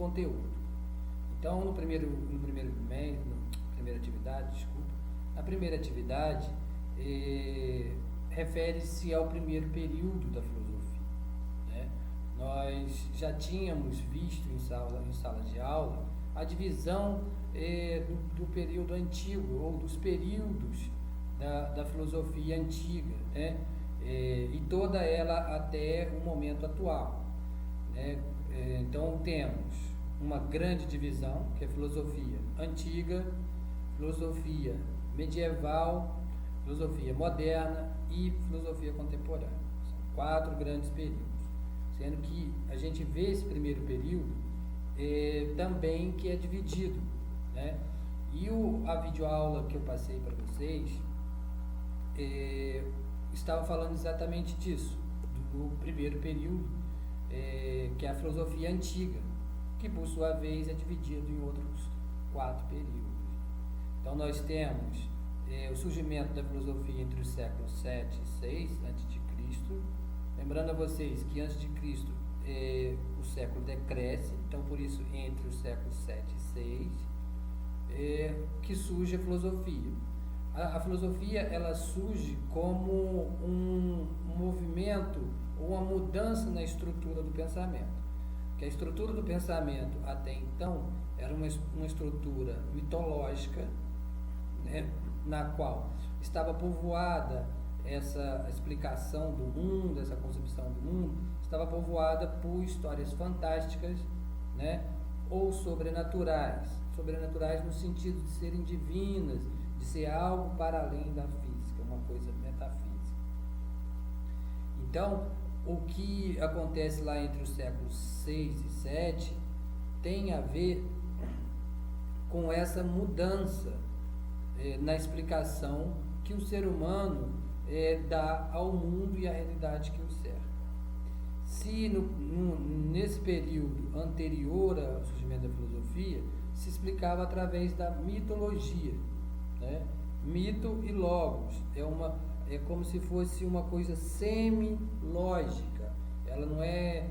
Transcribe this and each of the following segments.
conteúdo. Então, na primeira atividade, refere-se ao primeiro período da filosofia, né? Nós já tínhamos visto em sala de aula a divisão do período antigo, ou dos períodos da filosofia antiga, né? E toda ela até o momento atual, né? Então temos uma grande divisão, que é a filosofia antiga, filosofia medieval, filosofia moderna e filosofia contemporânea. São 4 grandes períodos, sendo que a gente vê esse primeiro período também que é dividido, né? E a videoaula que eu passei para vocês estava falando exatamente disso, do primeiro período, que é a filosofia antiga, que por sua vez é dividido em outros 4 períodos. Então nós temos o surgimento da filosofia entre os séculos 7 e 6 a.C., lembrando a vocês que antes de Cristo o século decresce, então por isso entre os séculos 7 e 6 que surge a filosofia. A filosofia ela surge como um movimento ou uma mudança na estrutura do pensamento. Que a estrutura do pensamento até então era uma estrutura mitológica, né, na qual estava povoada essa explicação do mundo, essa concepção do mundo, estava povoada por histórias fantásticas, né, ou sobrenaturais no sentido de serem divinas, de ser algo para além da física, uma coisa metafísica. Então, o que acontece lá entre os séculos 6 e 7 tem a ver com essa mudança na explicação que o ser humano dá ao mundo e à realidade que o cerca. Se nesse período anterior ao surgimento da filosofia se explicava através da mitologia, né? Mito e logos é como se fosse uma coisa semi-lógica. Ela não é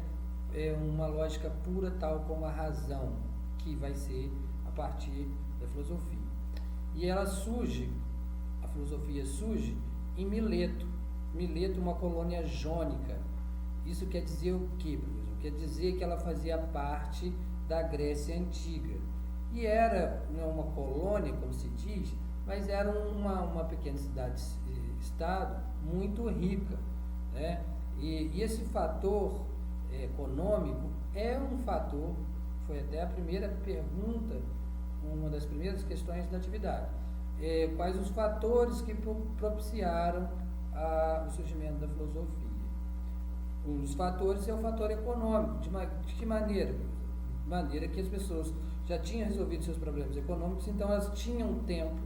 uma lógica pura tal como a razão, que vai ser a partir da filosofia. E a filosofia surge em Mileto. Mileto, uma colônia jônica. Isso quer dizer o quê, professor? Quer dizer que ela fazia parte da Grécia Antiga. E era não uma colônia, como se diz, mas era uma pequena cidade-estado muito rica, né? E esse fator econômico é um fator, foi até a primeira pergunta, uma das primeiras questões da atividade. Quais os fatores que propiciaram o surgimento da filosofia? Um dos fatores é o fator econômico. De que maneira? De maneira que as pessoas já tinham resolvido seus problemas econômicos, então elas tinham tempo,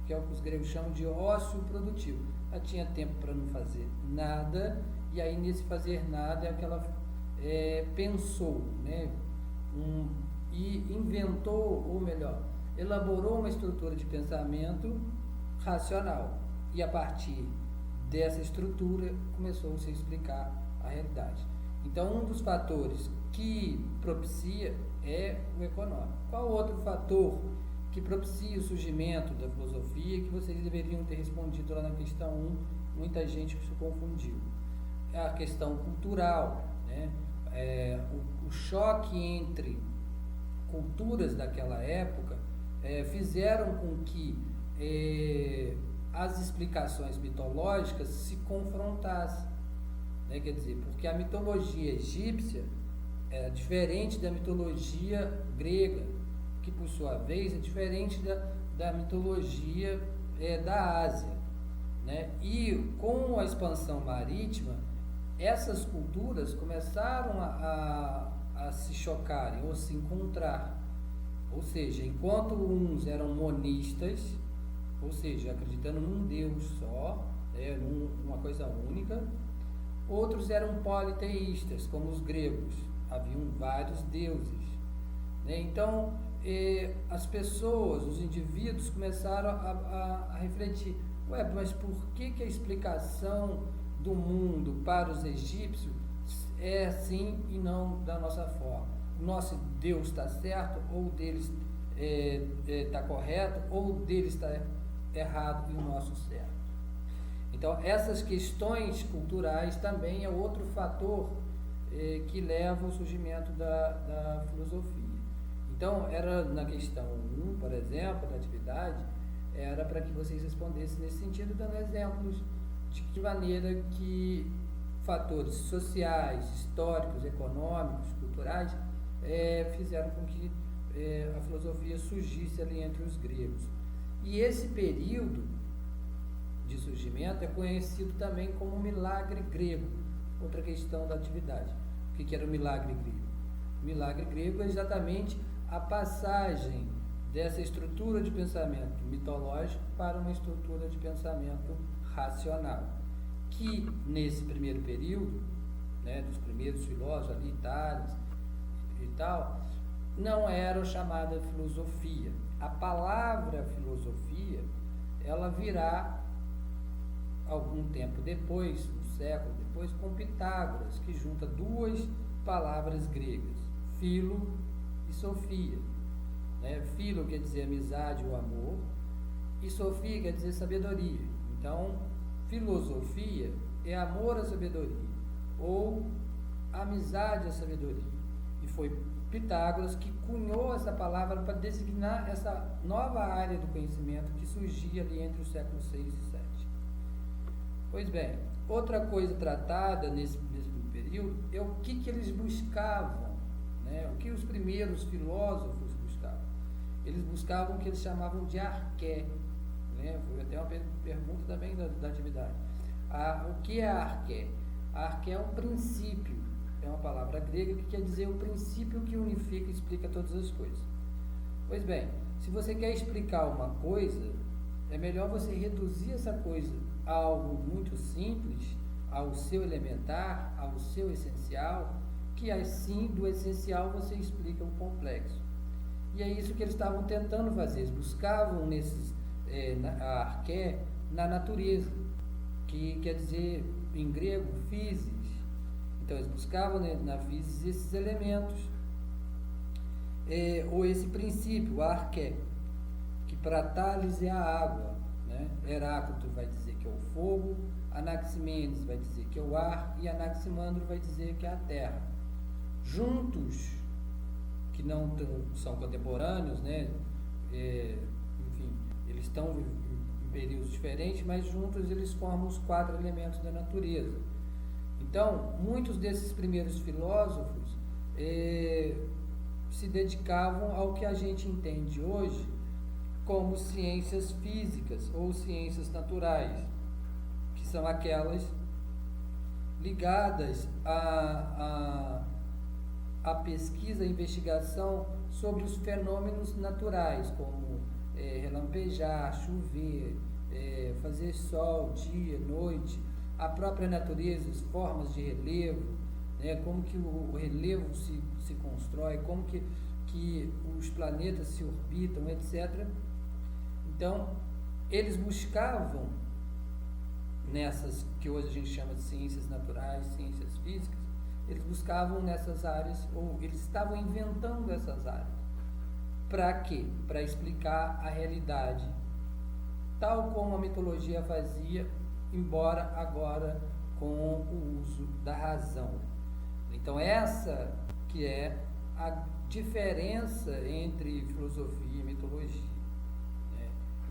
que é o que os gregos chamam de ócio produtivo. Ela tinha tempo para não fazer nada, e aí nesse fazer nada é que ela pensou, né? E inventou, ou melhor, elaborou uma estrutura de pensamento racional. E a partir dessa estrutura começou-se a explicar a realidade. Então, um dos fatores que propicia é o econômico. Qual outro fator que propicia o surgimento da filosofia que vocês deveriam ter respondido lá na questão 1? Muita gente se confundiu. É a questão cultural, né? O choque entre culturas daquela época fizeram com que as explicações mitológicas se confrontassem, né? Quer dizer, porque a mitologia egípcia é diferente da mitologia grega, que por sua vez é diferente da mitologia da Ásia, né? E com a expansão marítima, essas culturas começaram a se chocarem ou se encontrar. Ou seja, enquanto uns eram monistas, ou seja, acreditando num Deus só, numa coisa única, outros eram politeístas, como os gregos, haviam vários deuses, né? Então, as pessoas, os indivíduos começaram a refletir, mas por que a explicação do mundo para os egípcios é assim e não da nossa forma? o nosso Deus está certo, ou deles está correto, ou deles está errado e o nosso certo. Então, essas questões culturais também é outro fator que leva ao surgimento da filosofia. Então, era na questão 1, por exemplo, da atividade, era para que vocês respondessem nesse sentido, dando exemplos de que maneira que fatores sociais, históricos, econômicos, culturais fizeram com que a filosofia surgisse ali entre os gregos. E esse período de surgimento é conhecido também como milagre grego, outra questão da atividade. O que era o milagre grego? O milagre grego é exatamente a passagem dessa estrutura de pensamento mitológico para uma estrutura de pensamento racional, que nesse primeiro período, dos primeiros filósofos ali, Tales e tal, não era chamada filosofia. A palavra filosofia, ela virá algum tempo depois, um século depois, com Pitágoras, que junta duas palavras gregas, filo e sofia. Filo quer dizer amizade ou amor, e sofia quer dizer sabedoria. Então, filosofia é amor à sabedoria, ou amizade à sabedoria. E foi Pitágoras que cunhou essa palavra para designar essa nova área do conhecimento que surgia ali entre os séculos 6 e 7. Pois bem, outra coisa tratada nesse período é o que eles buscavam, o que os primeiros filósofos buscavam. Eles buscavam o que eles chamavam de arqué. Foi até uma pergunta também da atividade. O que é arqué? Arqué é um princípio, é uma palavra grega que quer dizer o princípio que unifica e explica todas as coisas. Pois bem, se você quer explicar uma coisa, é melhor você reduzir essa coisa a algo muito simples, ao seu elementar, ao seu essencial, que assim do essencial você explica o complexo. E é isso que eles estavam tentando fazer. Eles buscavam a arqué na natureza, que quer dizer em grego physis. Então eles buscavam na physis esses elementos, ou esse princípio, a arqué, que para Tales é a água. Heráclito vai dizer que é o fogo, Anaximenes vai dizer que é o ar, e Anaximandro vai dizer que é a terra. Juntos, que não são contemporâneos, enfim, eles estão em períodos diferentes, mas juntos eles formam os 4 elementos da natureza. Então, muitos desses primeiros filósofos se dedicavam ao que a gente entende hoje como ciências físicas ou ciências naturais, que são aquelas ligadas à pesquisa e investigação sobre os fenômenos naturais, como relampejar, chover, fazer sol, dia, noite, a própria natureza, as formas de relevo, como que o relevo se constrói, como que os planetas se orbitam, etc. Então, eles buscavam nessas que hoje a gente chama de ciências naturais, ciências físicas, eles buscavam nessas áreas, ou eles estavam inventando essas áreas. Para quê? Para explicar a realidade, tal como a mitologia fazia, embora agora com o uso da razão. Então, essa que é a diferença entre filosofia e mitologia.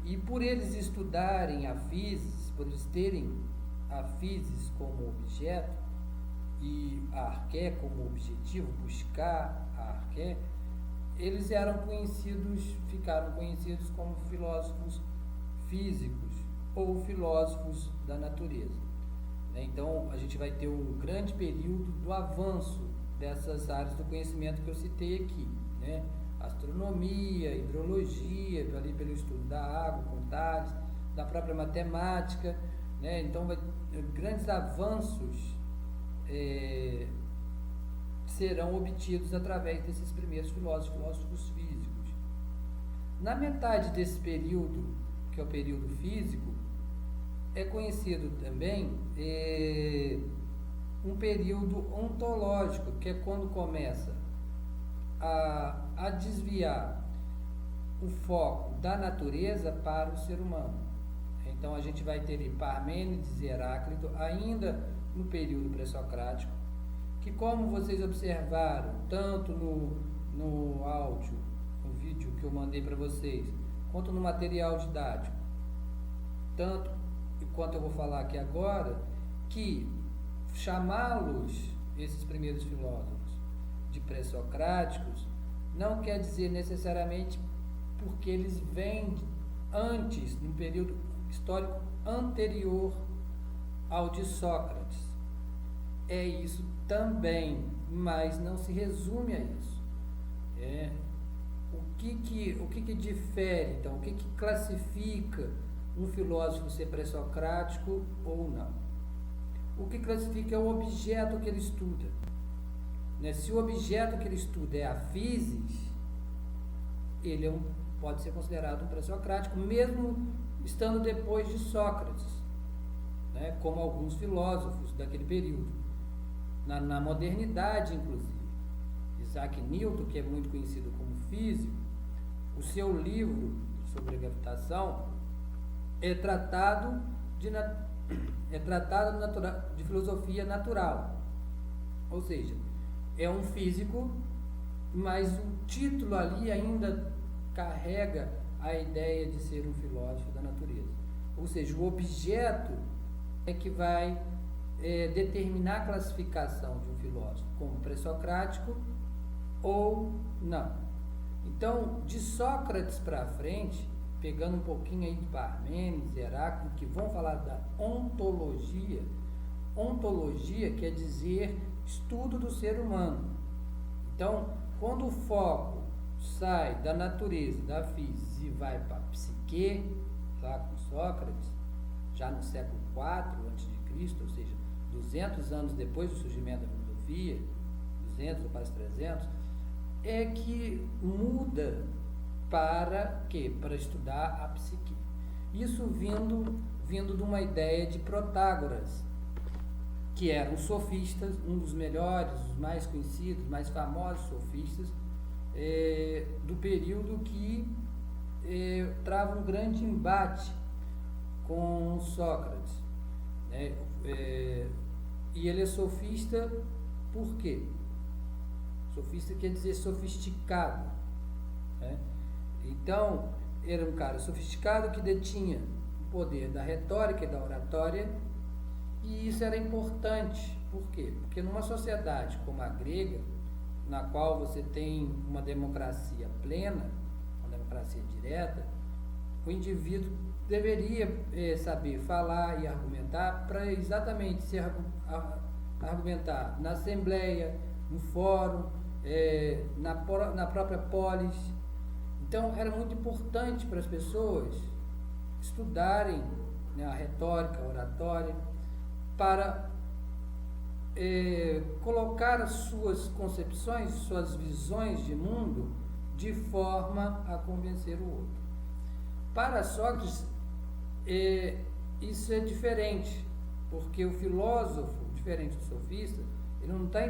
E por eles estudarem a physis, por eles terem a physis como objeto e a arqué como objetivo, buscar a arqué, eles ficaram conhecidos como filósofos físicos ou filósofos da natureza. Então, a gente vai ter um grande período do avanço dessas áreas do conhecimento que eu citei aqui, astronomia, hidrologia, ali pelo estudo da água, com Tales, da própria matemática, então grandes avanços serão obtidos através desses primeiros filósofos físicos. Na metade desse período, que é o período físico, é conhecido também um período ontológico, que é quando começa a desviar o foco da natureza para o ser humano. Então a gente vai ter Parmênides e Heráclito ainda no período pré-socrático, que, como vocês observaram, tanto no áudio, no vídeo que eu mandei para vocês, quanto no material didático, tanto quanto eu vou falar aqui agora, que chamá-los, esses primeiros filósofos, de pré-socráticos, não quer dizer necessariamente porque eles vêm antes, num período histórico anterior ao de Sócrates. É isso também, mas não se resume a isso. O que difere, então, o que classifica um filósofo ser pré-socrático ou não? O que classifica é o objeto que ele estuda. Se o objeto que ele estuda é a physis, ele pode ser considerado um pré-socrático, mesmo estando depois de Sócrates, como alguns filósofos daquele período. Na modernidade, inclusive. Isaac Newton, que é muito conhecido como físico, o seu livro sobre a gravitação é tratado de filosofia natural. Ou seja, é um físico, mas o título ali ainda carrega a ideia de ser um filósofo da natureza. Ou seja, o objeto é que vai determinar a classificação de um filósofo como pré-socrático ou não. Então, de Sócrates para frente, pegando um pouquinho aí de Parmênides e Heráclito, que vão falar da ontologia. Ontologia quer dizer estudo do ser humano. Então, quando o foco sai da natureza, da física, e vai para a psique, lá com Sócrates, já no século IV a.C., ou seja, 200 anos depois do surgimento da filosofia, 200 ou quase 300, é que muda para quê? Para estudar a psique. Isso vindo de uma ideia de Protágoras, que era um sofista, um dos melhores, os mais conhecidos, mais famosos sofistas do período, que trava um grande embate com Sócrates. E ele é sofista por quê? Sofista quer dizer sofisticado. Então, era um cara sofisticado que detinha o poder da retórica e da oratória, e isso era importante. Por quê? Porque numa sociedade como a grega, na qual você tem uma democracia plena, uma democracia direta, o indivíduo deveria saber falar e argumentar para exatamente se argumentar na assembleia, no fórum, na própria polis. Então, era muito importante para as pessoas estudarem a retórica, a oratória, para colocar as suas concepções, suas visões de mundo de forma a convencer o outro. Para Sócrates, isso é diferente, porque o filósofo, diferente do sofista, ele não está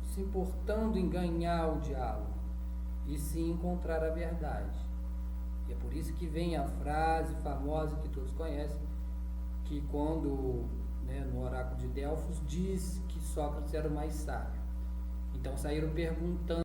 se importando em ganhar o diálogo, e sim encontrar a verdade. E é por isso que vem a frase famosa que todos conhecem, que quando, no oráculo de Delfos, diz que Sócrates era o mais sábio. Então saíram perguntando